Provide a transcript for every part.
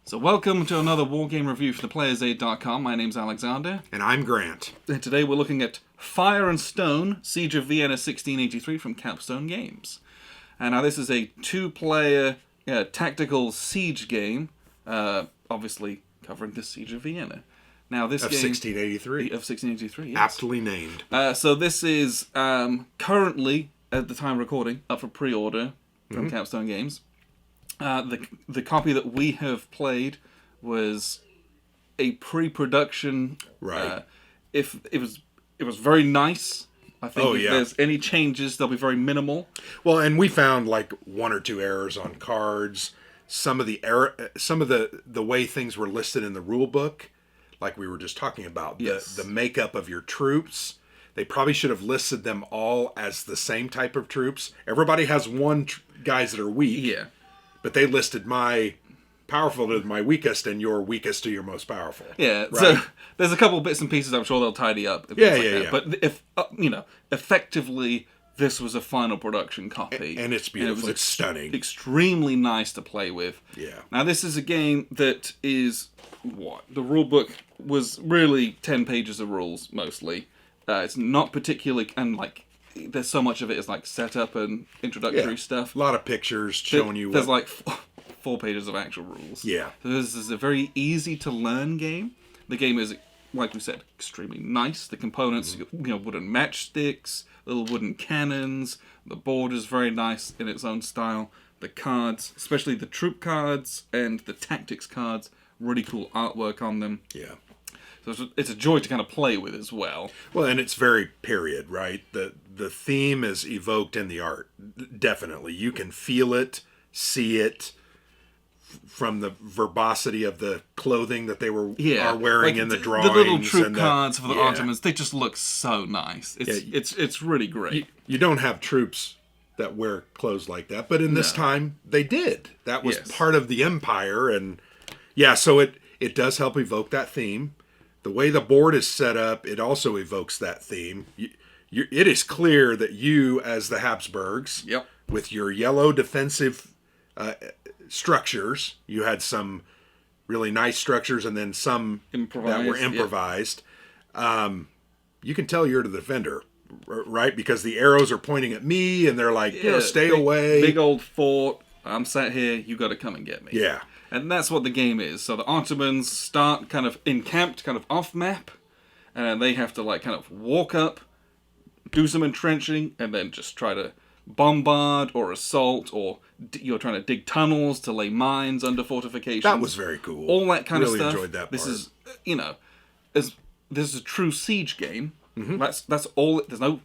So welcome to another wargame review for theplayersaid.com. My name's Alexander. And I'm Grant. And today we're looking at Fire and Stone, Siege of Vienna 1683 from Capstone Games. And now this is a two-player tactical siege game, obviously covering the Siege of Vienna. Now this Of game... 1683. Of 1683, yes. Aptly named. So this is currently, at the time of recording, up for pre-order from Capstone Games. The copy that we have played was a pre-production. Right. If it was very nice. I think if there's any changes, they'll be very minimal. Well, and we found like one or two errors on cards. Some of the way things were listed in the rule book, like we were just talking about, the makeup of your troops. They probably should have listed them all as the same type of troops. Everybody has guys that are weak. Yeah. But they listed my powerful to my weakest and your weakest to your most powerful. Yeah, right? So there's a couple bits and pieces I'm sure they'll tidy up. Yeah. But if, effectively, this was a final production copy. And it's beautiful. It's stunning. Extremely nice to play with. Yeah. Now, this is a game that is, the rule book was really 10 pages of rules, mostly. It's not particularly, and there's so much of it is like setup and introductory stuff. A lot of pictures showing you there's like 4 pages of actual rules. Yeah. So this is a very easy to learn game. The game is, like we said, extremely nice. The components, wooden matchsticks, little wooden cannons. The board is very nice in its own style. The cards, especially the troop cards and the tactics cards, really cool artwork on them. Yeah. So it's a joy to kind of play with as well. Well, and it's very period, right? The theme is evoked in the art. Definitely. You can feel it, see it from the verbosity of the clothing that they are wearing in the drawings. The little troop cards for the Ottomans, they just look so nice. It's really great. You don't have troops that wear clothes like that, but in this time, they did. That was part of the empire. And so it does help evoke that theme. The way the board is set up, it also evokes that theme. It is clear that you, as the Habsburgs, with your yellow defensive structures, you had some really nice structures and then some that were improvised. You can tell you're the defender, right? Because the arrows are pointing at me and they're like, stay away. Big old fort. I'm sat here. You got to come and get me. Yeah. And that's what the game is. So the Ottomans start kind of encamped, kind of off map, and they have to kind of walk up, do some entrenching, and then just try to bombard or assault, or you're trying to dig tunnels to lay mines under fortifications. That was very cool. All that kind of stuff. Really enjoyed that part. This is, this is a true siege game. Mm-hmm. That's all. There's no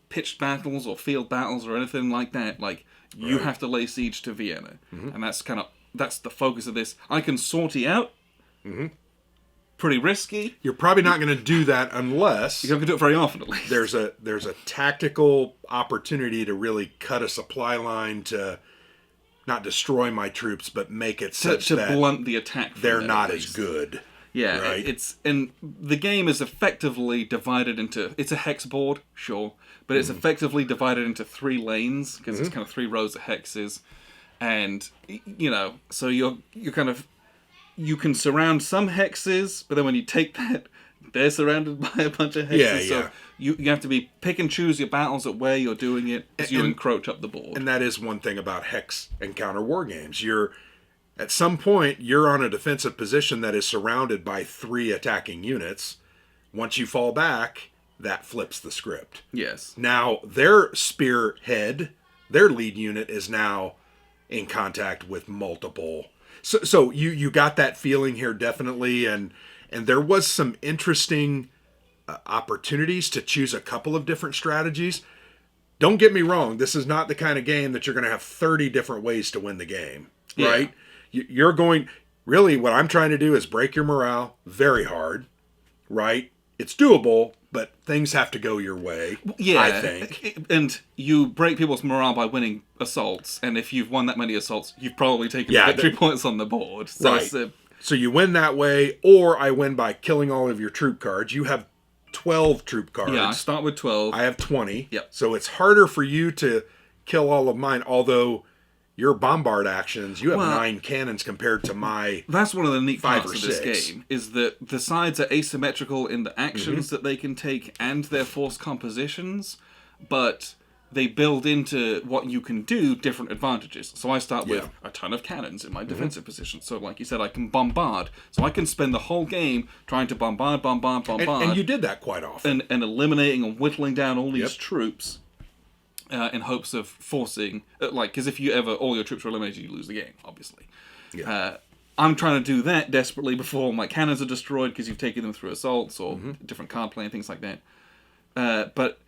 pitched battles or field battles or anything like that. You have to lay siege to Vienna, and that's the focus of this. I can sortie out. Mm-hmm. Pretty risky. You're probably not going to do that unless... You're not going to do it very often, at least. There's a tactical opportunity to really cut a supply line to not destroy my troops, but make it such that... To blunt the attack. They're not as good. Yeah, right? And the game is effectively divided into... It's a hex board, sure, but it's effectively divided into 3 lanes, because it's kind of 3 rows of hexes. And, so you're kind of... You can surround some hexes, but then when you take that, they're surrounded by a bunch of hexes. So you have to pick and choose your battles at where you're doing it as you encroach up the board. And that is one thing about hex and counter war games. At some point, you're on a defensive position that is surrounded by 3 attacking units. Once you fall back, that flips the script. Yes. Now, their spearhead, their lead unit is now in contact with multiple... So you got that feeling here, definitely, and there was some interesting opportunities to choose a couple of different strategies. Don't get me wrong, this is not the kind of game that you're going to have 30 different ways to win the game, right? You're going... Really, what I'm trying to do is break your morale very hard, right? It's doable, but things have to go your way, I think. And you break people's morale by winning assaults, and if you've won that many assaults, you've probably taken victory points on the board. So So you win that way, or I win by killing all of your troop cards. You have 12 troop cards. Yeah, I start with 12. I have 20. Yep. So it's harder for you to kill all of mine, although your bombard actions, you have Well, 9 cannons compared to my That's one of the neat 5 parts or of this 6. game, is that the sides are asymmetrical in the actions that they can take and their force compositions, but they build into what you can do different advantages. So I start with a ton of cannons in my defensive position. So like you said, I can bombard. So I can spend the whole game trying to bombard. And you did that quite often. And eliminating and whittling down all these troops in hopes of forcing... because if you ever... all your troops are eliminated, you lose the game, obviously. Yeah. I'm trying to do that desperately before my cannons are destroyed because you've taken them through assaults or different card play and things like that. But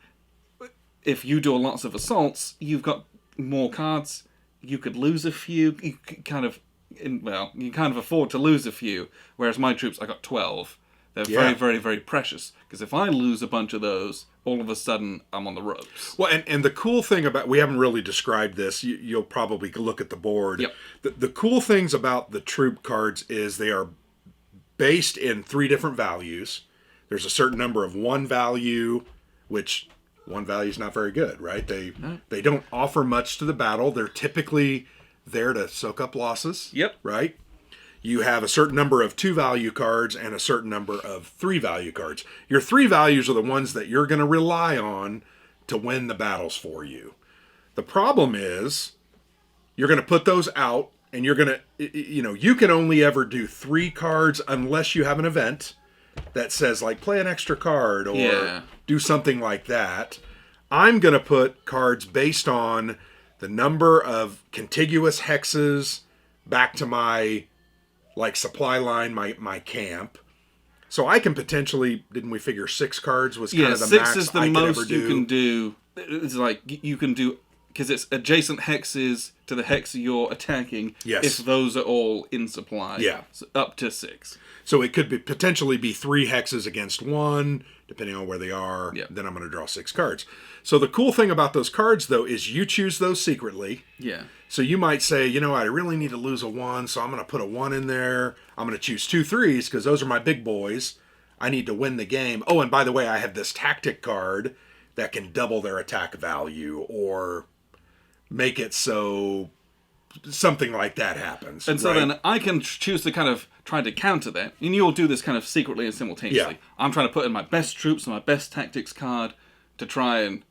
if you do lots of assaults, you've got more cards. You could lose a few. You kind of afford to lose a few. Whereas my troops, I got 12. They're very, very, very precious. Because if I lose a bunch of those, all of a sudden I'm on the ropes. Well, and the cool thing about, we haven't really described this. You'll probably look at the board. Yep. The cool things about the troop cards is they are based in 3 different values. There's a certain number of 1 value, which 1 value is not very good, right? They don't offer much to the battle. They're typically there to soak up losses. Yep. Right? You have a certain number of 2 value cards and a certain number of 3 value cards. Your 3 values are the ones that you're going to rely on to win the battles for you. The problem is you're going to put those out and you're going to, you can only ever do 3 cards unless you have an event that says like play an extra card or do something like that. I'm going to put cards based on the number of contiguous hexes back to my supply line, my camp. So I can potentially, didn't we figure 6 cards was kind of the 6 max is the I could most ever do? you can do. It's like you can do, because it's adjacent hexes to the hex you're attacking. Yes. If those are all in supply. Yeah. So up to 6. So it could potentially be 3 hexes against 1, depending on where they are. Yeah. Then I'm going to draw 6 cards. So the cool thing about those cards, though, is you choose those secretly. Yeah. So you might say, I really need to lose a 1, so I'm going to put a 1 in there. I'm going to choose 2 3s because those are my big boys. I need to win the game. Oh, and by the way, I have this tactic card that can double their attack value or make it so something like that happens. And so then I can choose to kind of try to counter that. And you'll do this kind of secretly and simultaneously. Yeah. I'm trying to put in my best troops and my best tactics card to try and,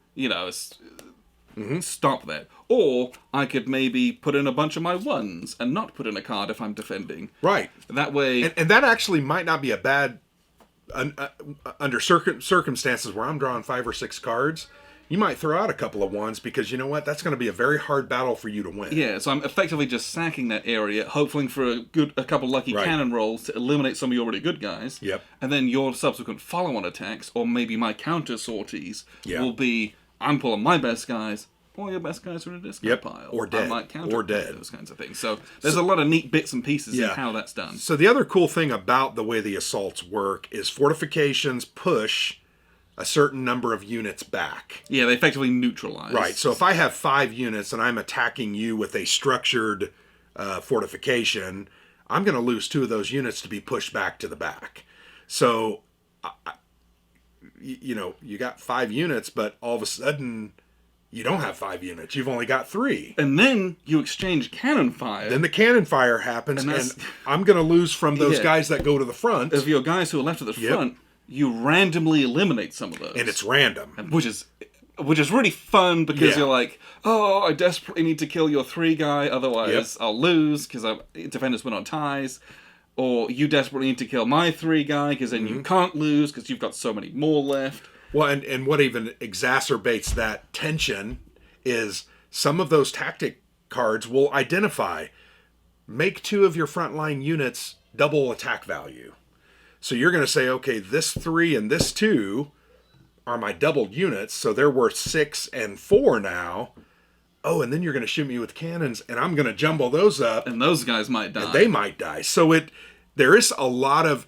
stop that. Or I could maybe put in a bunch of my 1s and not put in a card if I'm defending. Right. That way... And that actually might not be a bad... under circumstances where I'm drawing 5 or 6 cards, you might throw out a couple of 1s because you know what? That's going to be a very hard battle for you to win. Yeah, so I'm effectively just sacking that area, hoping for a couple lucky cannon rolls to eliminate some of your already good guys. Yep. And then your subsequent follow-on attacks, or maybe my counter sorties, will be, I'm pulling my best guys, all your best guys are in a discard pile. Or dead. I might counter Or dead. those kinds of things. So there's a lot of neat bits and pieces in how that's done. So the other cool thing about the way the assaults work is fortifications push a certain number of units back. Yeah, they effectively neutralize. Right. So if I have 5 units and I'm attacking you with a structured fortification, I'm going to lose 2 of those units to be pushed back to the back. So, you got 5 units, but all of a sudden you don't have 5 units. You've only got 3. And then you exchange cannon fire. Then the cannon fire happens, and I'm going to lose from those guys that go to the front. Of your guys who are left at the front, you randomly eliminate some of those. And it's random. Which is really fun because you're like, oh, I desperately need to kill your 3 guy, otherwise I'll lose because defenders win on ties. Or you desperately need to kill my 3 guy because then you can't lose because you've got so many more left. Well, and what even exacerbates that tension is some of those tactic cards will identify, make 2 of your frontline units double attack value. So you're going to say, okay, this 3 and this 2 are my doubled units, so they're worth 6 and 4 now. Oh, and then you're going to shoot me with cannons, and I'm going to jumble those up. And those guys might die. And they might die. So there's a lot of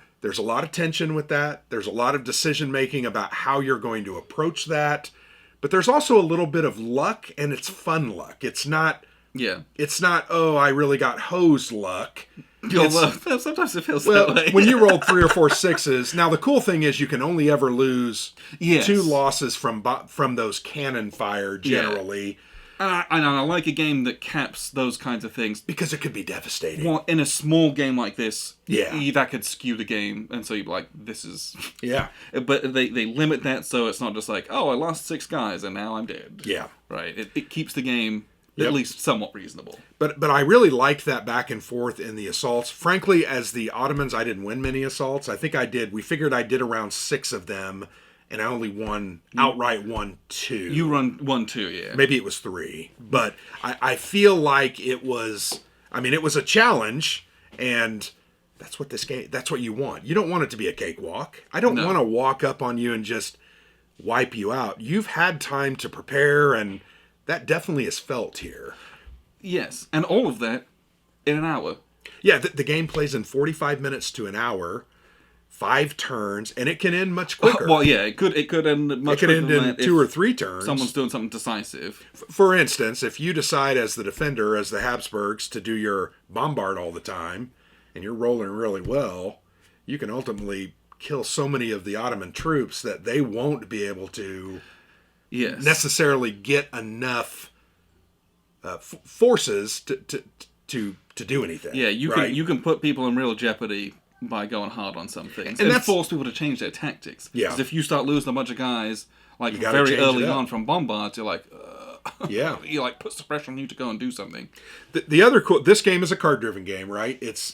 tension with that. There's a lot of decision making about how you're going to approach that. But there's also a little bit of luck, and it's fun luck. It's not, oh, I really got hosed luck. Sometimes it feels that way. When you rolled 3 or 4 6s, now the cool thing is you can only ever lose 2 losses from those cannon fire generally. And I like a game that caps those kinds of things. Because it could be devastating. Well, in a small game like this, Yeah. that could skew the game, and so you'd be like, this is... Yeah. But they limit that so it's not just like, oh, I lost 6 guys and now I'm dead. Yeah. Right? It keeps the game at least somewhat reasonable. But I really liked that back and forth in the assaults. Frankly, as the Ottomans, I didn't win many assaults. I think we figured I did around 6 of them, and I only outright won 2. You won 2, yeah. Maybe it was 3. But I feel like it was a challenge, and that's what you want. You don't want it to be a cakewalk. I don't want to walk up on you and just wipe you out. You've had time to prepare, and that definitely is felt here. Yes, and all of that in an hour. Yeah, the game plays in 45 minutes to an hour. 5 turns, and it can end much quicker. Well, yeah, it could end much quicker. It could end in 2 or 3 turns. Someone's doing something decisive. For instance, if you decide as the defender, as the Habsburgs, to do your bombard all the time, and you're rolling really well, you can ultimately kill so many of the Ottoman troops that they won't be able to necessarily get enough forces to do anything. Yeah, you can put people in real jeopardy by going hard on some things and force people to change their tactics. Yeah, because if you start losing a bunch of guys very early on from bombards, you're like, you like puts the pressure on you to go and do something. The other this game is a card-driven game, right? It's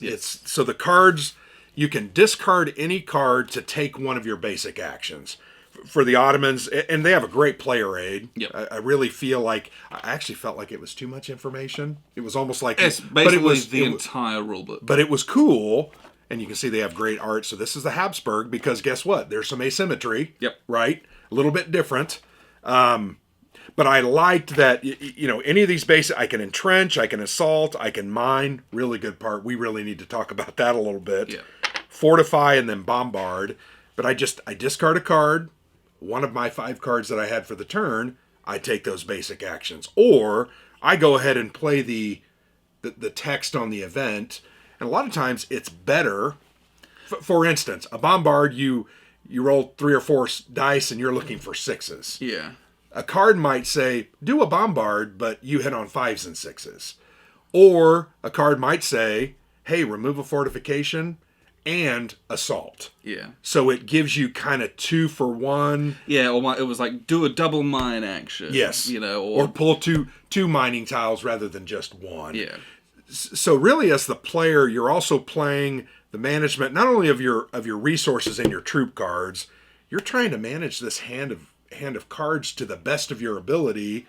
so the cards, you can discard any card to take one of your basic actions. For the Ottomans, and they have a great player aid. Yep. I really feel like I actually felt like it was too much information. It was almost like it's basically the entire rulebook. But it was cool. And you can see they have great art. So this is the Habsburg, because guess what? There's some asymmetry. Yep. Right? A little bit different. But I liked that, any of these basic, I can entrench, I can assault, I can mine. Really good part. We really need to talk about that a little bit. Yeah. Fortify and then bombard. But I discard a card. One of my 5 cards that I had for the turn, I take those basic actions. Or I go ahead and play the text on the event. And a lot of times it's better. For instance, a bombard, you roll 3 or 4 dice and you're looking for 6s. Yeah. A card might say, do a bombard, but you hit on 5s and 6s. Or a card might say, hey, remove a fortification and assault. Yeah. So it gives you kind of 2 for 1. Yeah, or it was like, do a double mine action. Yes. Or pull two mining tiles rather than just 1. Yeah. So really, as the player, you're also playing the management not only of your resources and your troop cards. You're trying to manage this hand of cards to the best of your ability,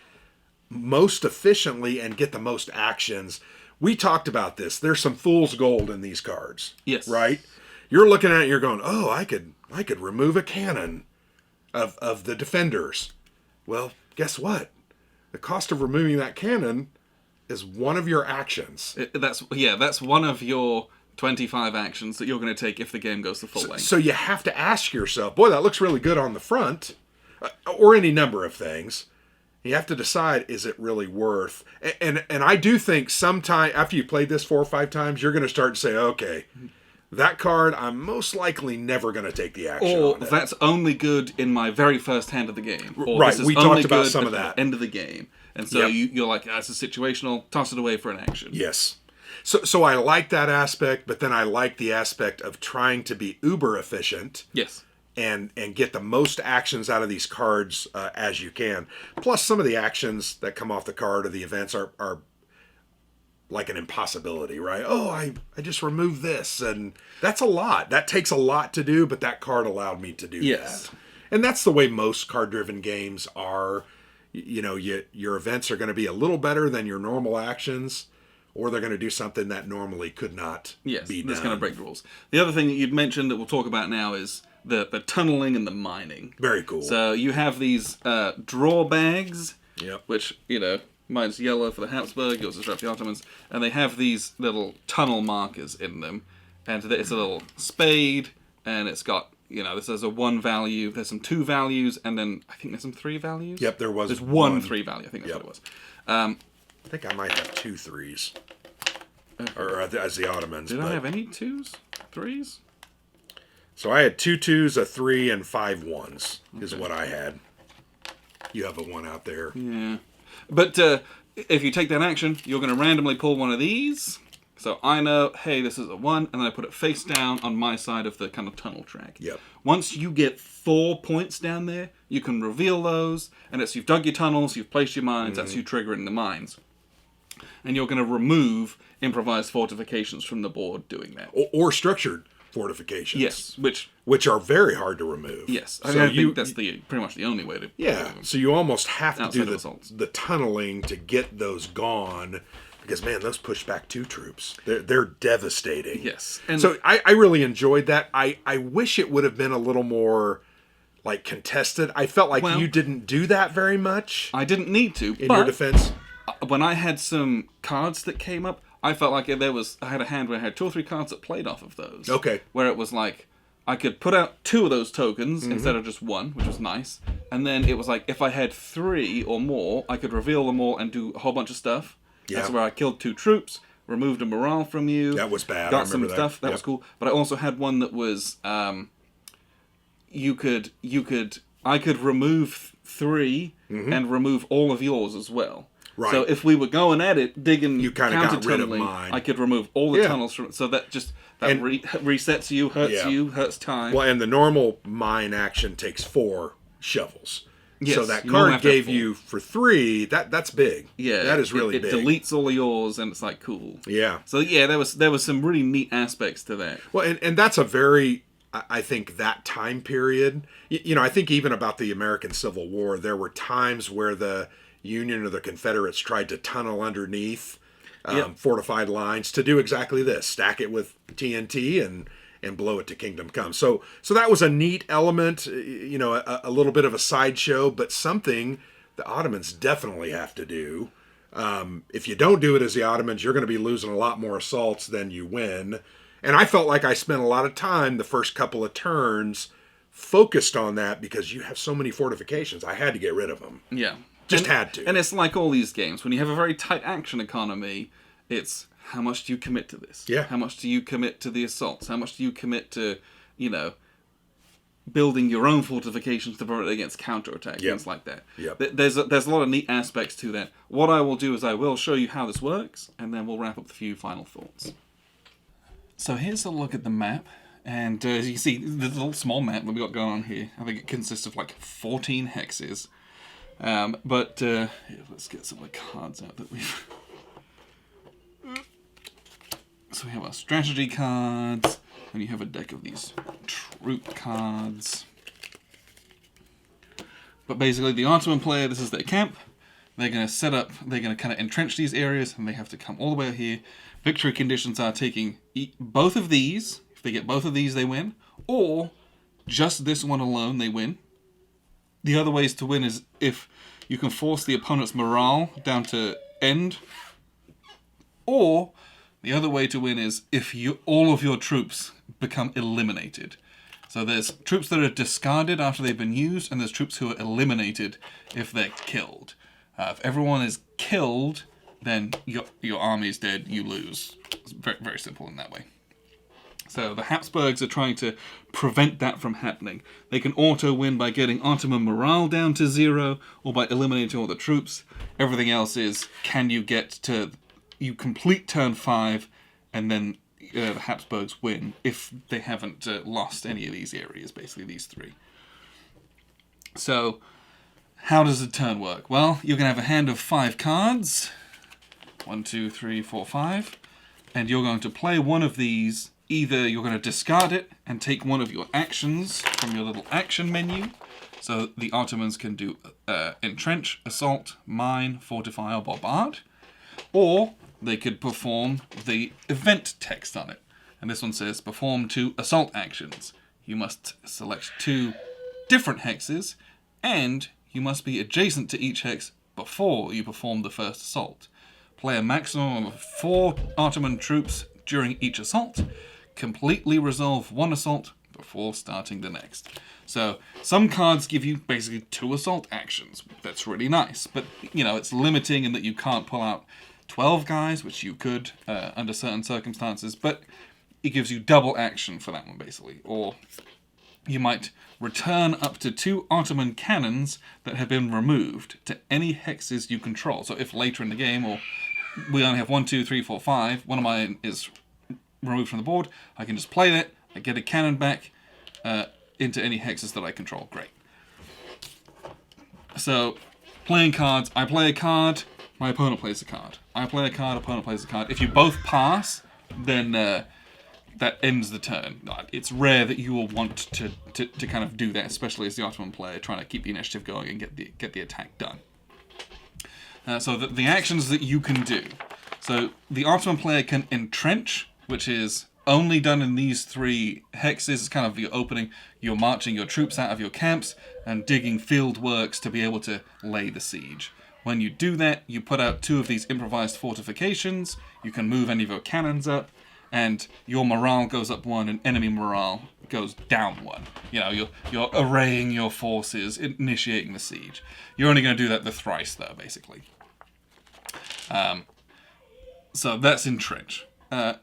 most efficiently, and get the most actions. We talked about this. There's some fool's gold in these cards. Yes. Right? You're looking at it, you're going, oh, I could remove a cannon of the defenders. Well, guess what? The cost of removing that cannon is one of your actions. That's one of your 25 actions that you're going to take if the game goes the full length. So you have to ask yourself, boy, that looks really good on the front, or any number of things. You have to decide, is it really worth? And I do think sometime after you played this 4 or 5 times, you're going to start to say, okay, that card, I'm most likely never going to take the action or on it. That's only good in my very first hand of the game. Or right, this is we only talked about good some at of that. The end of the game. And so you're like, it's a situational, toss it away for an action. Yes. So I like that aspect, but then I like the aspect of trying to be uber efficient. Yes. And get the most actions out of these cards as you can. Plus, some of the actions that come off the card or the events are like an impossibility, right? Oh, I just removed this, and that's a lot. That takes a lot to do, but that card allowed me to do that. And that's the way most card-driven games are. Your events are going to be a little better than your normal actions, or they're going to do something that normally could not be done. That's going to break the rules. The other thing that you'd mentioned that we'll talk about now is the tunneling and the mining. Very cool. So you have these draw bags, yep. which, mine's yellow for the Habsburg, yours is red for the Ottomans, and they have these little tunnel markers in them. And it's a little spade, and it's got, there's a 1 value, there's some 2 values, and then I think there's some 3 values. Yep, there was. There's one 3 value, I think that's what it was. I think I might have 2 3s. Or as the Ottomans. Did I have any 2s? 3s? So I had 2 2s, a 3, and 5 1s is what I had. You have a 1 out there. Yeah. But if you take that action, you're going to randomly pull one of these. So I know, hey, this is a 1, and then I put it face down on my side of the kind of tunnel track. Yep. Once you get 4 points down there, you can reveal those, and it's you've dug your tunnels, you've placed your mines, that's you triggering the mines. And you're going to remove improvised fortifications from the board doing that. Or structured fortifications. Yes, which are very hard to remove. Yes, I think that's pretty much the only way to. Yeah, so you almost have to do the the tunneling to get those gone, because man, those push back 2 troops. They're devastating. Yes, and so I really enjoyed that. I wish it would have been a little more like contested. I felt like you didn't do that very much. I didn't need to in your defense. When I had some cards that came up, I felt like I had a hand where I had 2 or 3 cards that played off of those. Okay. Where it was like, I could put out 2 of those tokens instead of just 1, which was nice. And then it was like, if I had 3 or more, I could reveal them all and do a whole bunch of stuff. Yeah. That's where I killed 2 troops, removed a morale from you. That was bad. Got some stuff. That was cool. But I also had one that was, I could remove 3 and remove all of yours as well. Right. So if we were going at it, digging, you kind of got rid of mine. I could remove all the tunnels from. So that just resets you, hurts time. Well, and the normal mine action takes 4 shovels. Yes, so that card gave you for 3. That's big. Yeah, that is really big. It deletes all of yours, and it's like cool. Yeah. So yeah, there was some really neat aspects to that. Well, and that's a very, I think, that time period. I think even about the American Civil War, there were times where the Union or the Confederates tried to tunnel underneath fortified lines to do exactly this: stack it with TNT and blow it to Kingdom Come. So that was a neat element, a little bit of a sideshow, but something the Ottomans definitely have to do. If you don't do it as the Ottomans, you're going to be losing a lot more assaults than you win. And I felt like I spent a lot of time the first couple of turns focused on that because you have so many fortifications. I had to get rid of them. Yeah. Had to. And it's like all these games. When you have a very tight action economy, it's how much do you commit to this? Yeah. How much do you commit to the assaults? How much do you commit to, building your own fortifications to prevent against counterattack, things like that. Yep. There's a lot of neat aspects to that. What I will do is I will show you how this works, and then we'll wrap up with a few final thoughts. So here's a look at the map. And as you can see, the little small map that we got going on here, I think it consists of like 14 hexes. But let's get some of the cards out that we've... So we have our strategy cards, and you have a deck of these troop cards. But basically, the Ottoman player, this is their camp. They're going to set up, they're going to kind of entrench these areas, and they have to come all the way here. Victory conditions are taking both of these. If they get both of these, they win. Or just this one alone, they win. The other ways to win is if you can force the opponent's morale down to end. Or the other way to win is if all of your troops become eliminated. So there's troops that are discarded after they've been used, and there's troops who are eliminated if they're killed. If everyone is killed, then your army is dead, you lose. It's very, very simple in that way. So the Habsburgs are trying to prevent that from happening. They can auto-win by getting Ottoman morale down to 0, or by eliminating all the troops. Everything else is, can you you complete turn 5, and then the Habsburgs win, if they haven't lost any of these areas, basically these 3. So, how does a turn work? Well, you're going to have a hand of 5 cards. 1, 2, 3, 4, 5. And you're going to play one of these. Either you're going to discard it and take one of your actions from your little action menu. So the Ottomans can do entrench, assault, mine, fortify, or bombard. Or they could perform the event text on it. And this one says, perform 2 assault actions. You must select 2 different hexes, and you must be adjacent to each hex before you perform the first assault. Play a maximum of 4 Ottoman troops during each assault. Completely resolve 1 assault before starting the next. So, some cards give you basically 2 assault actions. That's really nice. But, it's limiting in that you can't pull out 12 guys, which you could under certain circumstances. But it gives you double action for that one, basically. Or you might return up to 2 Ottoman cannons that have been removed to any hexes you control. So if later in the game, or we only have 1, 2, 3, 4, 5, one of mine is removed from the board, I can just play that, I get a cannon back into any hexes that I control. Great. So, playing cards, I play a card, my opponent plays a card. I play a card, opponent plays a card. If you both pass, then that ends the turn. It's rare that you will want to kind of do that, especially as the Ottoman player, trying to keep the initiative going and get the attack done. So the actions that you can do. So the Ottoman player can entrench, which is only done in these 3 hexes. It's kind of your opening. You're marching your troops out of your camps and digging field works to be able to lay the siege. When you do that, you put out 2 of these improvised fortifications. You can move any of your cannons up, and your morale goes up 1, and enemy morale goes down 1. You know, you're arraying your forces, initiating the siege. You're only going to do that the thrice, though, basically. So that's entrench.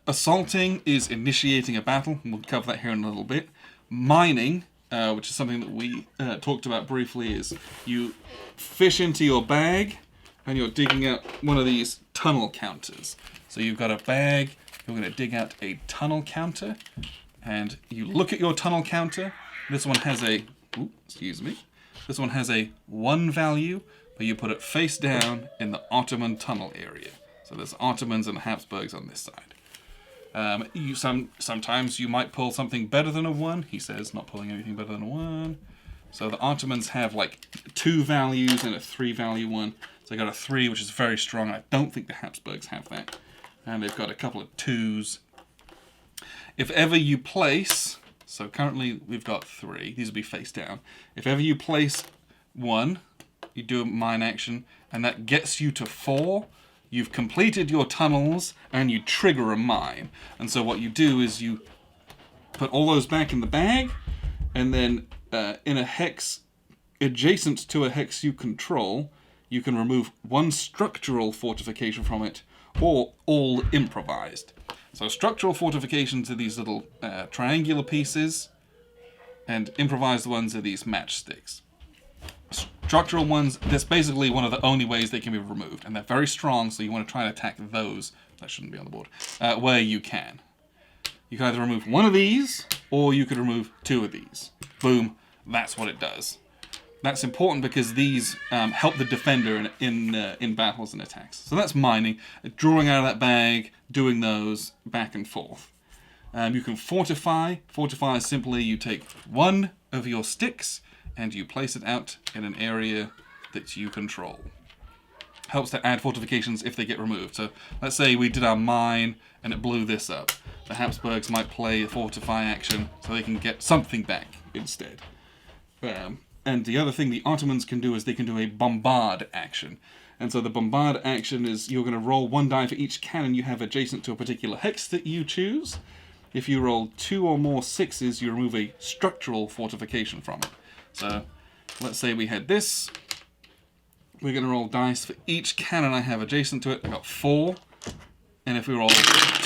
Assaulting is initiating a battle, and we'll cover that here in a little bit. Mining, which is something that we talked about briefly, is you fish into your bag, and you're digging out one of these tunnel counters. So you've got a bag, you're going to dig out a tunnel counter, and you look at your tunnel counter. This one has a, this one has a 1 value, but you put it face down in the Ottoman tunnel area. So there's Ottomans and Habsburgs on this side. Sometimes you might pull something better than a 1. He says not pulling anything better than a 1. So the Ottomans have like 2 values and a 3 value one. So they got a 3, which is very strong. I don't think the Habsburgs have that. And they've got a couple of 2s. If ever you place, so currently we've got 3. These will be face down. If ever you place 1, you do a mine action, and that gets you to 4. You've completed your tunnels, and you trigger a mine. And so what you do is you put all those back in the bag, and then in a hex adjacent to a hex you control, you can remove 1 structural fortification from it, or all improvised. So structural fortifications are these little triangular pieces, and improvised ones are these matchsticks. Structural ones, that's basically one of the only ways they can be removed, and they're very strong, so you want to try and attack those, that shouldn't be on the board, where you can. You can either remove 1 of these, or you could remove 2 of these. Boom, that's what it does. That's important because these help the defender in battles and attacks. So that's mining, drawing out of that bag, doing those back and forth. You can fortify. Fortify is simply you take 1 of your sticks, and you place it out in an area that you control. Helps to add fortifications if they get removed. So let's say we did our mine and it blew this up. The Habsburgs might play a fortify action so they can get something back instead. And the other thing the Ottomans can do is they can do a bombard action. And so the bombard action is you're going to roll 1 die for each cannon you have adjacent to a particular hex that you choose. If you roll 2 or more 6s, you remove a structural fortification from it. So, let's say we had this. We're going to roll dice for each cannon I have adjacent to it. I got 4. And if we roll 2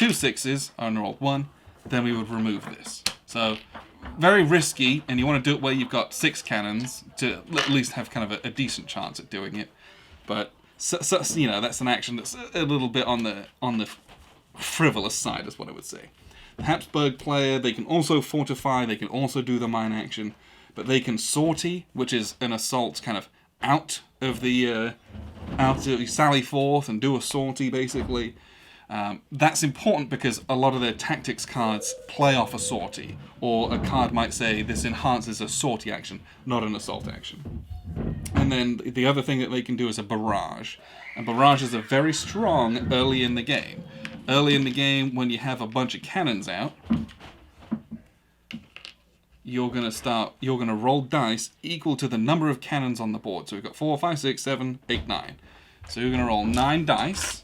6s, and roll 1, then we would remove this. So, very risky, and you want to do it where you've got 6 cannons to at least have kind of a decent chance at doing it. But, you know, that's an action that's a little bit on the frivolous side, is what I would say. The Habsburg player, they can also fortify, they can also do the mine action. But they can sortie, which is an assault kind of out of the sally forth and do a sortie, basically. That's important because a lot of their tactics cards play off a sortie, or a card might say this enhances a sortie action, not an assault action. And then the other thing that they can do is a barrage. And barrages are very strong early in the game. Early in the game, when you have a bunch of cannons out, you're going to roll dice equal to the number of cannons on the board. So we've got 4, 5, 6, 7, 8, 9. So you're going to roll 9 dice.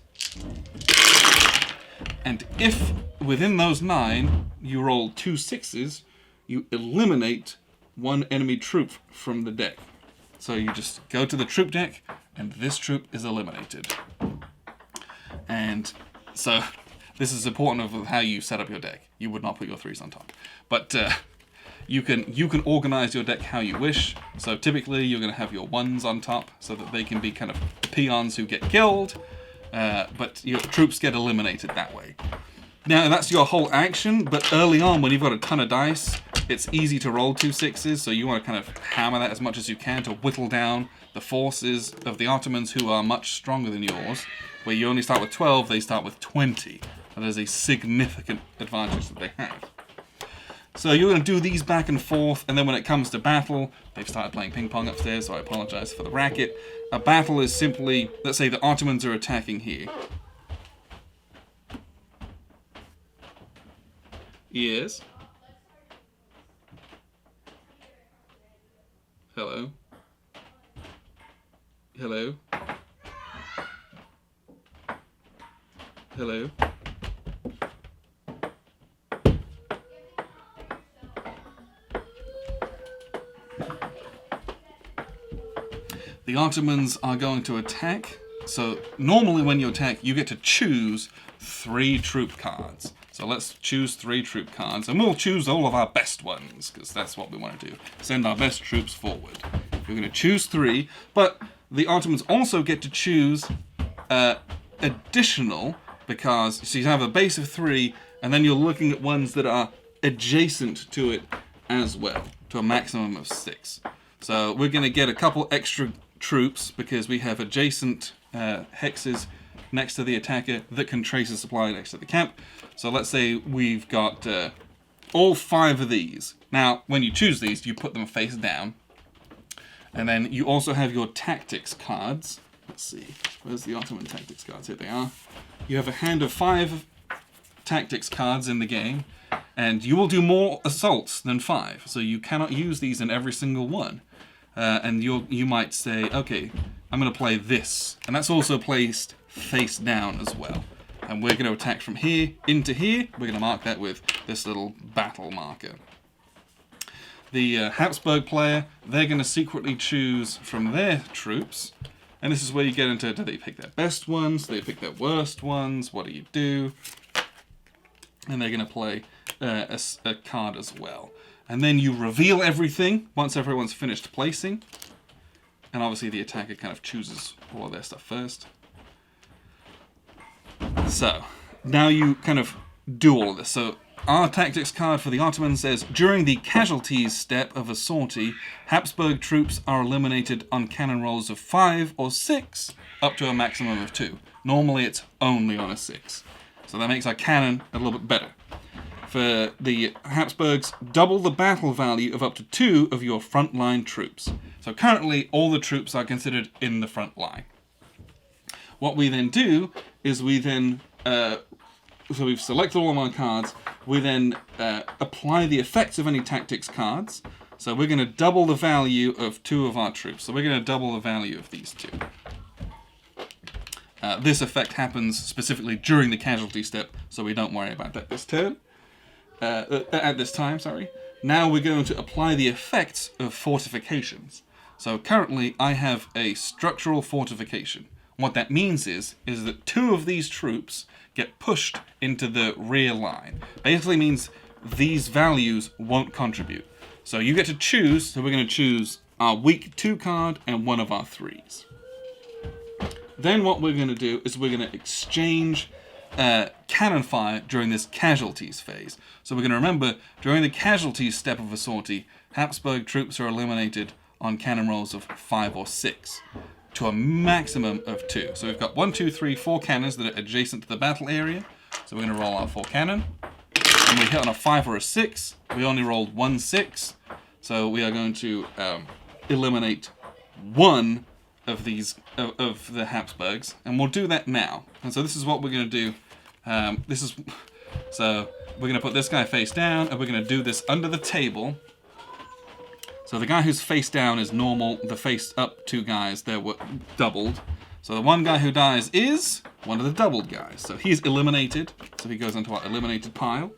And if within those 9 you roll 2 6s, you eliminate 1 enemy troop from the deck. So you just go to the troop deck, and this troop is eliminated. And so this is important of how you set up your deck. You would not put your 3s on top. But you can organize your deck how you wish. So typically you're going to have your ones on top so that they can be kind of peons who get killed, but your troops get eliminated that way. Now that's your whole action, but early on when you've got a ton of dice, it's easy to roll 2 6s, so you want to kind of hammer that as much as you can to whittle down the forces of the Ottomans who are much stronger than yours. Where you only start with 12, they start with 20. That is a significant advantage that they have. So you're going to do these back and forth, and then when it comes to battle, they've started playing ping pong upstairs, so I apologize for the racket. A battle is simply, let's say the Ottomans are attacking here. Yes. Hello. Hello. Hello. The Ottomans are going to attack. So normally when you attack, you get to choose 3 troop cards. So let's choose 3 troop cards, and we'll choose all of our best ones, because that's what we want to do. Send our best troops forward. We're going to choose 3, but the Ottomans also get to choose additional, because so you have a base of 3, and then you're looking at ones that are adjacent to it as well, to a maximum of 6. So we're going to get a couple extra troops because we have adjacent hexes next to the attacker that can trace a supply next to the camp. So let's say we've got all 5 of these. Now, when you choose these, you put them face down. And then you also have your tactics cards. Let's see, where's the Ottoman tactics cards? Here they are. You have a hand of 5 tactics cards in the game, and you will do more assaults than 5. So you cannot use these in every single one. And you might say, okay, I'm going to play this. And that's also placed face down as well. And we're going to attack from here into here. We're going to mark that with this little battle marker. The Habsburg player, they're going to secretly choose from their troops. And this is where you get into, do they pick their best ones? Do they pick their worst ones? What do you do? And they're going to play a card as well. And then you reveal everything once everyone's finished placing. And obviously the attacker kind of chooses all of their stuff first. So, now you kind of do all of this. So, our tactics card for the Ottomans says, during the casualties step of a sortie, Habsburg troops are eliminated on cannon rolls of 5 or 6, up to a maximum of 2. Normally it's only on a 6. So that makes our cannon a little bit better. For the Habsburgs, double the battle value of up to 2 of your frontline troops. So currently, all the troops are considered in the front line. What we then do is we then, so we've selected all of our cards, we then apply the effects of any tactics cards. So we're going to double the value of 2 of our troops. So we're going to double the value of these 2. This effect happens specifically during the casualty step, so we don't worry about that this turn. At this time, sorry. Now we're going to apply the effects of fortifications. So currently I have a structural fortification. What that means is that 2 of these troops get pushed into the rear line. Basically means these values won't contribute. So you get to choose, so we're going to choose our weak 2 card and one of our 3s. Then what we're going to do is we're going to exchange cannon fire during this casualties phase. So we're going to remember, during the casualties step of a sortie, Habsburg troops are eliminated on cannon rolls of 5 or 6 to a maximum of 2. So we've got 1, 2, 3, 4 cannons that are adjacent to the battle area. So we're going to roll our 4 cannon. When we hit on a 5 or a 6, we only rolled 1 6. So we are going to eliminate 1 of these of the Habsburgs, and we'll do that now. And so this is what we're going to do. So we're going to put this guy face down, and we're going to do this under the table. So the guy who's face down is normal. The face up 2 guys, they're doubled. So the one guy who dies is one of the doubled guys. So he's eliminated. So he goes into our eliminated pile.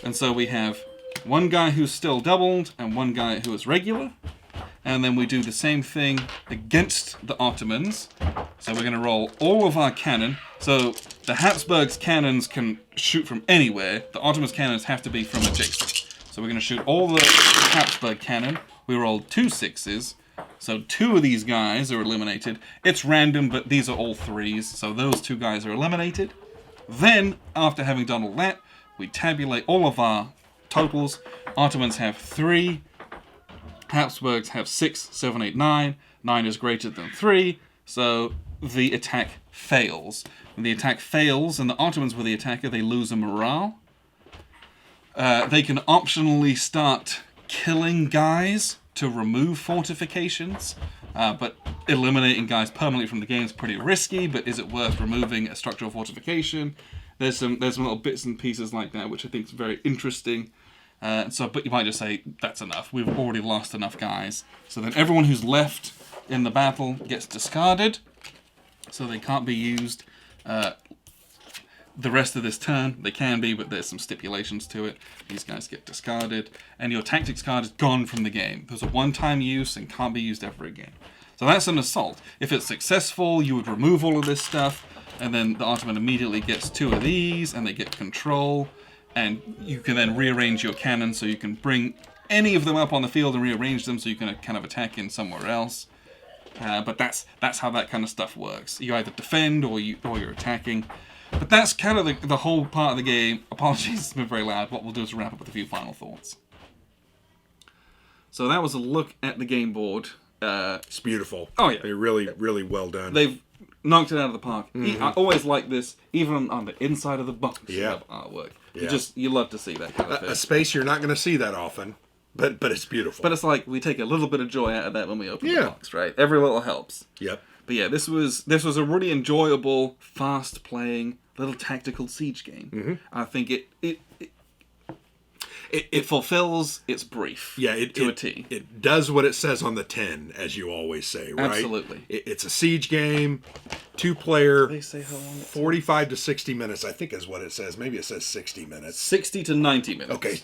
And so we have one guy who's still doubled and one guy who is regular. And then we do the same thing against the Ottomans. So we're going to roll all of our cannon. So the Habsburgs' cannons can shoot from anywhere. The Ottomans' cannons have to be from adjacent. So we're going to shoot all the Habsburg cannon. We rolled 2 6s. So 2 of these guys are eliminated. It's random, but these are all 3s. So those 2 guys are eliminated. Then, after having done all that, we tabulate all of our totals. Ottomans have 3. Habsburgs have 6, 7, 8, 9. 9 is greater than 3. So the attack fails. When the attack fails and the Ottomans were the attacker, they lose a morale. They can optionally start killing guys to remove fortifications, but eliminating guys permanently from the game is pretty risky. But is it worth removing a structural fortification? There's some little bits and pieces like that, which I think is very interesting. But you might just say that's enough. We've already lost enough guys. So then everyone who's left in the battle gets discarded, so they can't be used the rest of this turn. They can be, but there's some stipulations to it. These guys get discarded, and your tactics card is gone from the game. There's a one-time use and can't be used ever again. So that's an assault. If it's successful, you would remove all of this stuff, and then the Ottoman immediately gets 2 of these, and they get control, and you can then rearrange your cannon so you can bring any of them up on the field and rearrange them so you can kind of attack in somewhere else. But that's how that kind of stuff works. You either defend or you're attacking. But that's kind of the whole part of the game. Apologies, it's been very loud. What we'll do is wrap up with a few final thoughts. So that was a look at the game board. It's beautiful. Oh, yeah. They're really, really well done. They've knocked it out of the park. I always like this, even on the inside of the box. Yeah. Artwork. Yeah. You love to see that kind of thing. A space you're not going to see that often, but it's beautiful. But it's like we take a little bit of joy out of that when we open the box, right? Every little helps. Yep. But yeah, this was a really enjoyable, fast-playing, little tactical siege game. I think it fulfills its brief to a T. It does what it says on the tin, as you always say, right? Absolutely. It's a siege game, 2-player, They say how long it's 45 to 60 minutes, I think is what it says. Maybe it says 60 minutes. 60 to 90 minutes. Okay.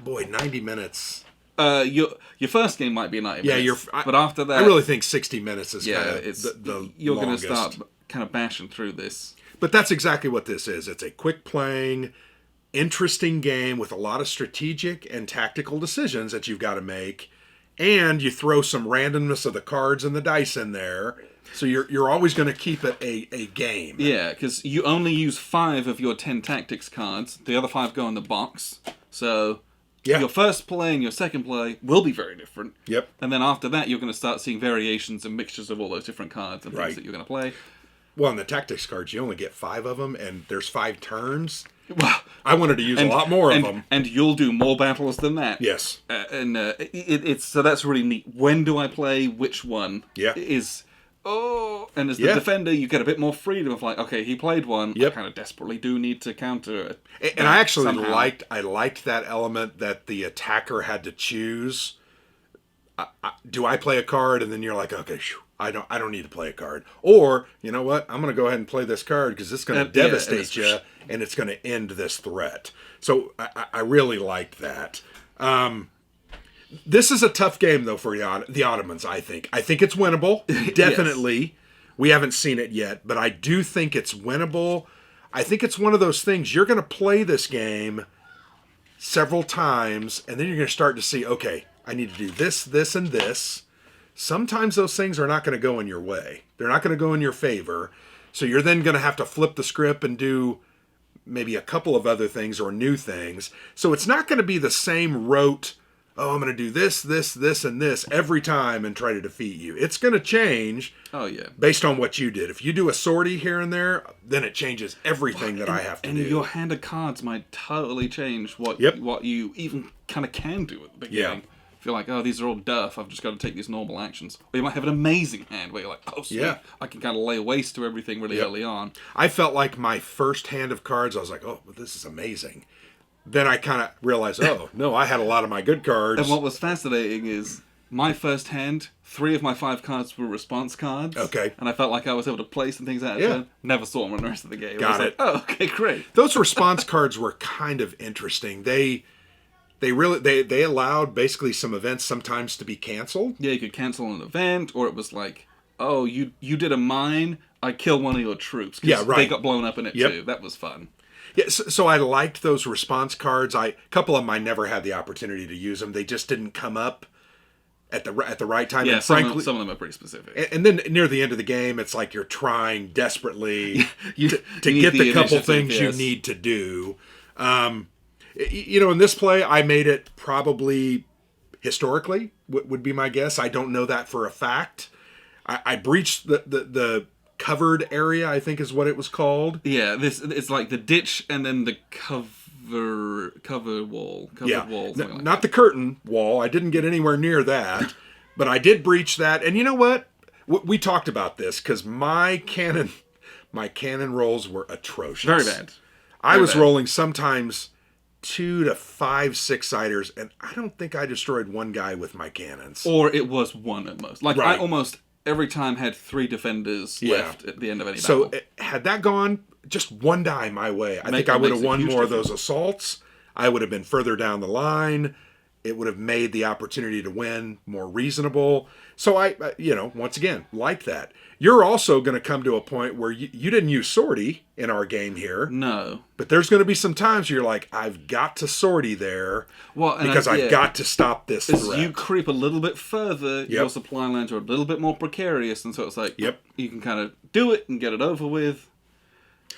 90 minutes. Your first game might be 90 minutes. But after that, I really think 60 minutes is kind of it's the you're going longest. to start kind of bashing through this. But that's exactly what this is. It's a quick playing, interesting game with a lot of strategic and tactical decisions that you've got to make, and you throw some randomness of the cards and the dice in there, so you're always going to keep it a game. Yeah, because you only use 5 of your 10 tactics cards. The other 5 go in the box. So your first play and your second play will be very different. Yep. And then after that, you're going to start seeing variations and mixtures of all those different cards and things that you're going to play. Well, in the tactics cards, you only get 5 of them, and there's 5 turns. Well, I wanted to use a lot more of them. And you'll do more battles than that. Yes. It's so that's really neat. When do I play which one? Yeah. And as the defender, you get a bit more freedom of like, okay, he played one. Yep. I kind of desperately do need to counter it. And I actually liked that element that the attacker had to choose. Do I play a card? And then you're like, okay, I don't need to play a card. Or, you know what? I'm going to go ahead and play this card because it's going to devastate you and it's going to end this threat. So I really liked that. This is a tough game, though, for the Ottomans, I think. I think it's winnable. Definitely. Yes. We haven't seen it yet, but I do think it's winnable. I think it's one of those things. You're going to play this game several times, and then you're going to start to see, okay, I need to do this, this, and this. Sometimes those things are not going to go in your way. They're not going to go in your favor. So you're then going to have to flip the script and do maybe a couple of other things or new things. So it's not going to be the same rote, I'm going to do this, this, this, and this every time and try to defeat you. It's going to change based on what you did. If you do a sortie here and there, then it changes everything I have to do. And your hand of cards might totally change what you even kind of can do at the beginning. Yeah. If you're like, these are all duff, I've just got to take these normal actions. Or you might have an amazing hand where you're like, sweet, I can kind of lay waste to everything really early on. I felt like my first hand of cards, I was like, this is amazing. Then I kind of realized, no, I had a lot of my good cards. And what was fascinating is my first hand, 3 of my 5 cards were response cards. Okay. And I felt like I was able to play some things out of turn. Never saw them in the rest of the game. Got it. Like, okay, great. Those response cards were kind of interesting. They allowed basically some events sometimes to be canceled. Yeah, you could cancel an event, or it was like, you did a mine, I kill one of your troops. Yeah, right. They got blown up in it too. That was fun. Yeah, so I liked those response cards. A couple of them I never had the opportunity to use them. They just didn't come up at the right time. Yeah, and some frankly, of them are pretty specific. and then near the end of the game, it's like you're trying desperately You to need get the couple initiative, things you yes. need to do. In this play, I made it probably historically would be my guess. I don't know that for a fact. I breached the covered area, I think is what it was called. Yeah, it's like the ditch and then the covered wall. Yeah, Wall, not the curtain wall. I didn't get anywhere near that, but I did breach that. And you know what? We talked about this because my cannon rolls were atrocious. Very bad. I was rolling sometimes 2 to 5 6-siders, and I don't think I destroyed one guy with my cannons. Or it was one at most. Like, Right. I almost every time had 3 defenders left at the end of any So battle. had that gone just one die my way, I think I would have makes a won huge more of difference. those assaults. I would have been further down the line. It would have made the opportunity to win more reasonable. So I once again, like that. You're also going to come to a point where you didn't use sortie in our game here. No. But there's going to be some times where you're like, I've got to sortie there because I've got to stop this As threat. you creep a little bit further, your supply lines are a little bit more precarious, and so it's like, you can kind of do it and get it over with.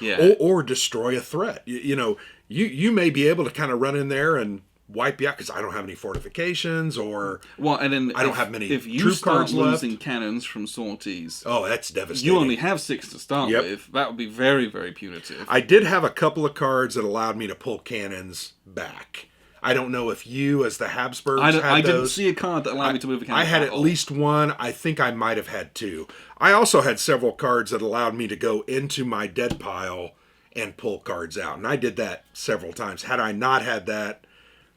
Yeah. Or destroy a threat. You may be able to kind of run in there and wipe you out because I don't have any fortifications or and then I don't have many if you troop start cards left. losing cannons from sorties, Oh, that's devastating. you only have 6 to start with. That would be very, very punitive. I did have a couple of cards that allowed me to pull cannons back. I don't know if you, as the Habsburgs, had I didn't those. see a card that allowed me to move a cannon. I had at at all. least one. I think I might have had 2. I also had several cards that allowed me to go into my dead pile and pull cards out, and I did that several times. Had I not had that,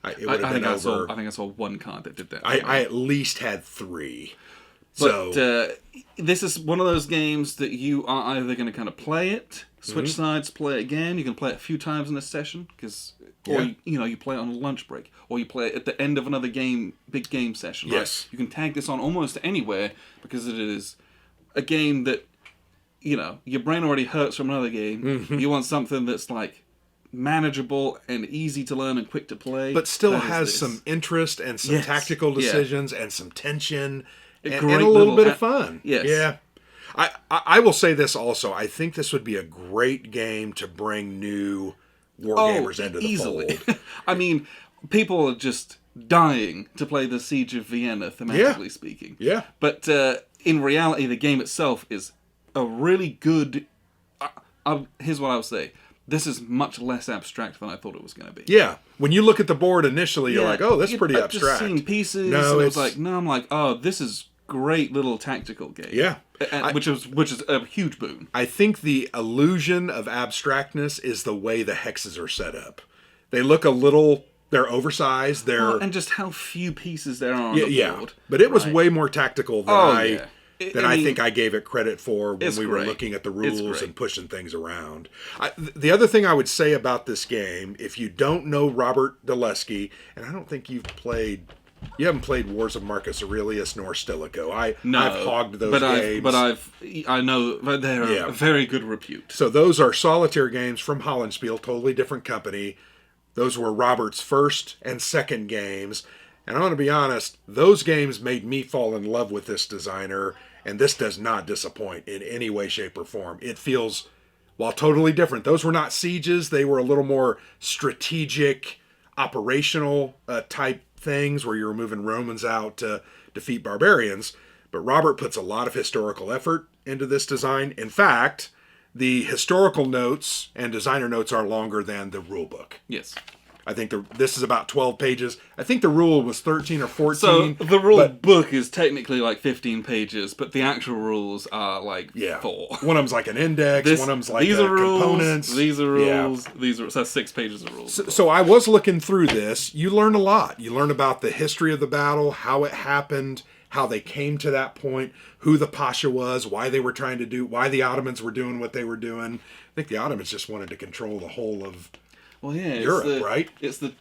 it would have been over. I think I saw one card that did that. I at least had 3. But So this is one of those games that you are either going to kind of play it, switch sides, play it again. You can play it a few times in a session or you play it on a lunch break, or you play it at the end of another big game session. Right? Yes. You can tag this on almost anywhere because it is a game that your brain already hurts from another game. You want something that's like manageable and easy to learn and quick to play, but still has some interest and some tactical decisions and some tension and a little bit of fun. Yes. Yeah. I will say this also. I think this would be a great game to bring new wargamers into the fold. I mean, people are just dying to play the Siege of Vienna, thematically speaking. Yeah. But in reality, the game itself is a really good... here's what I would say. This is much less abstract than I thought it was going to be. Yeah. When you look at the board initially, you're like, oh, that's pretty I've abstract. Just seen pieces. No, and it's like, I'm like, oh, this is great little tactical game. Yeah. Which is a huge boon. I think the illusion of abstractness is the way the hexes are set up. They look a little... They're oversized. And just how few pieces there are on the board. But it was way more tactical than I think I gave it credit for when we were looking at the rules and pushing things around. The other thing I would say about this game, if you don't know Robert Dulesky, and I don't think you haven't played Wars of Marcus Aurelius nor Stilicho. I've hogged those games. I know they're a very good repute. So those are solitaire games from Hollandspiel, totally different company. Those were Robert's first and second games. And I want to be honest, those games made me fall in love with this designer, and this does not disappoint in any way, shape, or form. It feels, while totally different, those were not sieges. They were a little more strategic, operational type things where you were moving Romans out to defeat barbarians. But Robert puts a lot of historical effort into this design. In fact, the historical notes and designer notes are longer than the rule book. Yes. I think this is about 12 pages. I think the rule was 13 or 14. So the rule book is technically like 15 pages, but the actual rules are like 4. One of them's like an index. One of them's like these are components. These are rules. These are 6 pages of rules. So I was looking through this. You learn a lot. You learn about the history of the battle, how it happened, how they came to that point, who the Pasha was, why they were trying to do, why the Ottomans were doing what they were doing. I think the Ottomans just wanted to control the whole of Europe, right? It's the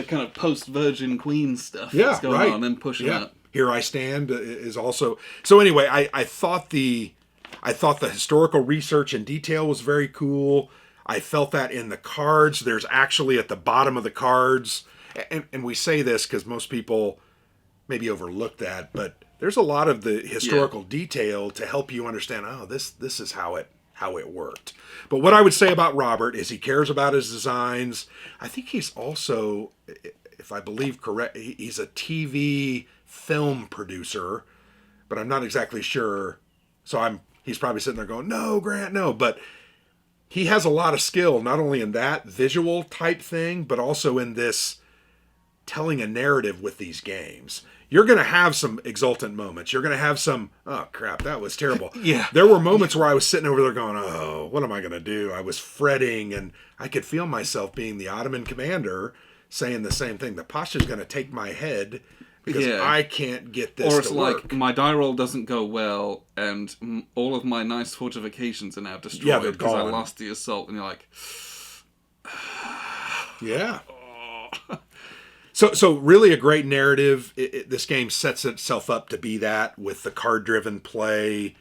kind of post-Virgin Queen stuff that's going on and pushing up. Here I Stand is also... So anyway, I thought the historical research and detail was very cool. I felt that in the cards. There's actually at the bottom of the cards, and we say this because most people maybe overlook that, but there's a lot of the historical detail to help you understand, oh, this is how it worked. But what I would say about Robert is he cares about his designs. I think he's also, if I believe correct, he's a TV film producer, but I'm not exactly sure. So he's probably sitting there going, no, Grant, no. But he has a lot of skill, not only in that visual type thing, but also in this telling a narrative with these games. You're going to have some exultant moments. You're going to have some, oh crap, that was terrible. Yeah. There were moments where I was sitting over there going, oh, what am I going to do? I was fretting, and I could feel myself being the Ottoman commander saying the same thing. The Pasha's going to take my head because I can't get this to work. Or it's like, my die roll doesn't go well, and all of my nice fortifications are now destroyed because I lost the assault. And you're like... yeah. So really a great narrative. This game sets itself up to be that with the card-driven play.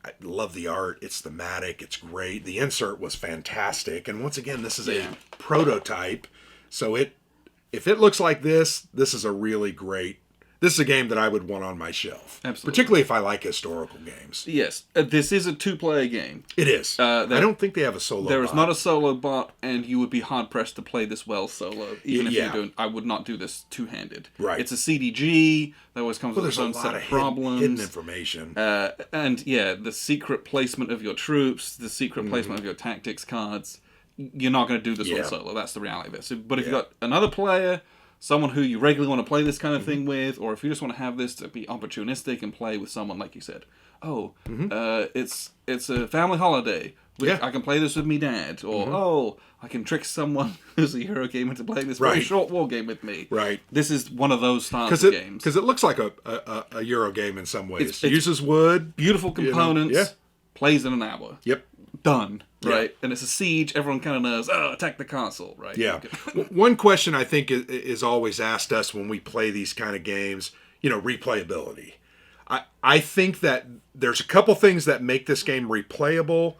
I love the art. It's thematic. It's great. The insert was fantastic. And once again, this is a prototype. So if it looks like this is a really great... This is a game that I would want on my shelf. Absolutely. Particularly if I like historical games. Yes. This is a 2-player game. It is. I don't think they have a solo There bot. is not a solo bot, and you would be hard-pressed to play this well solo. Even if you're doing... I would not do this two-handed. Right. It's a CDG. That always comes with its own set of problems. Hidden information. And the secret placement of your troops, the secret placement of your tactics cards. You're not going to do this one solo. That's the reality of it. So, but if you've got another player... someone who you regularly want to play this kind of thing with, or if you just want to have this to be opportunistic and play with someone, like you said, it's a family holiday. I can play this with me dad, or I can trick someone who's a Euro gamer to play this very short war game with me. Right. This is one of those styles of games. Because it looks like a Euro game in some ways. It uses wood. Beautiful components. Plays in an hour. Yep. Done. Right, and it's a siege. Everyone kind of knows. Oh, attack the castle. Right. Yeah. One question I think is always asked us when we play these kind of games. Replayability. I think that there's a couple things that make this game replayable.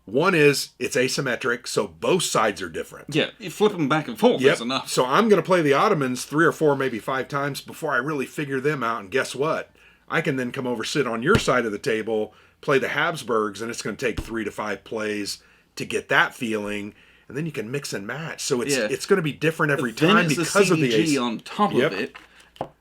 One is it's asymmetric, so both sides are different. Yeah, you flip them back and forth. That's enough. So I'm going to play the Ottomans 3 or 4, maybe 5 times before I really figure them out. And guess what? I can then come over, sit on your side of the table, play the Habsburgs, and it's going to take 3 to 5 plays to get that feeling, and then you can mix and match. So it's going to be different every time because of the CDG on top of it,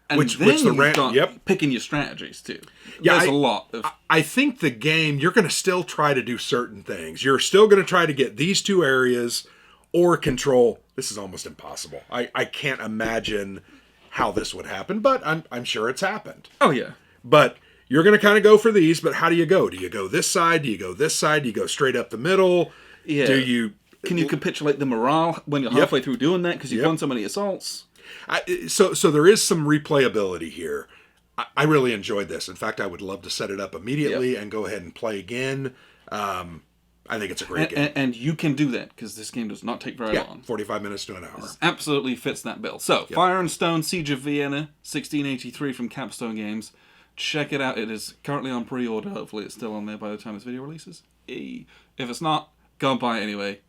and which then you've got picking your strategies too. There's a lot of... I think the game, you're going to still try to do certain things. You're still going to try to get these 2 areas or control. This is almost impossible. I can't imagine how this would happen, but I'm sure it's happened. Oh yeah. But you're going to kind of go for these, but how do you go? Do you go this side? Do you go this side? Do you go straight up the middle? Yeah. Can you capitulate the morale when you're halfway through doing that because you've won so many assaults? So there is some replayability here. I really enjoyed this. In fact, I would love to set it up immediately and go ahead and play again. I think it's a great game. And you can do that because this game does not take very long. 45 minutes to an hour. This absolutely fits that bill. So, Fire and Stone, Siege of Vienna, 1683 from Capstone Games. Check it out. It is currently on pre-order. Hopefully it's still on there by the time this video releases. If it's not, go and buy it anyway.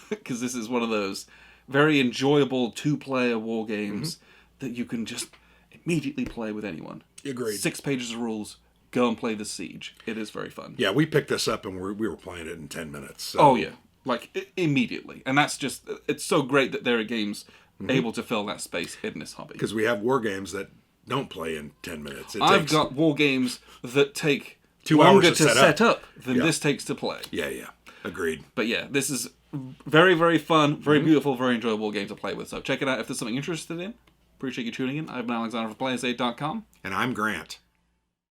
Because this is one of those very enjoyable 2-player war games that you can just immediately play with anyone. Agreed. 6 pages of rules. Go and play the Siege. It is very fun. Yeah, we picked this up and we were playing it in 10 minutes. So. Oh, yeah. Like, immediately. And that's just... It's so great that there are games able to fill that space in this hobby. Because we have war games that don't play in 10 minutes. I've got war games that take 2 longer hours to set up than this takes to play. Yeah. Agreed. But yeah, this is very, very fun, very beautiful, very enjoyable game to play with. So check it out if there's something you're interested in. Appreciate you tuning in. I've been Alexander from PlayerSafe.com. And I'm Grant.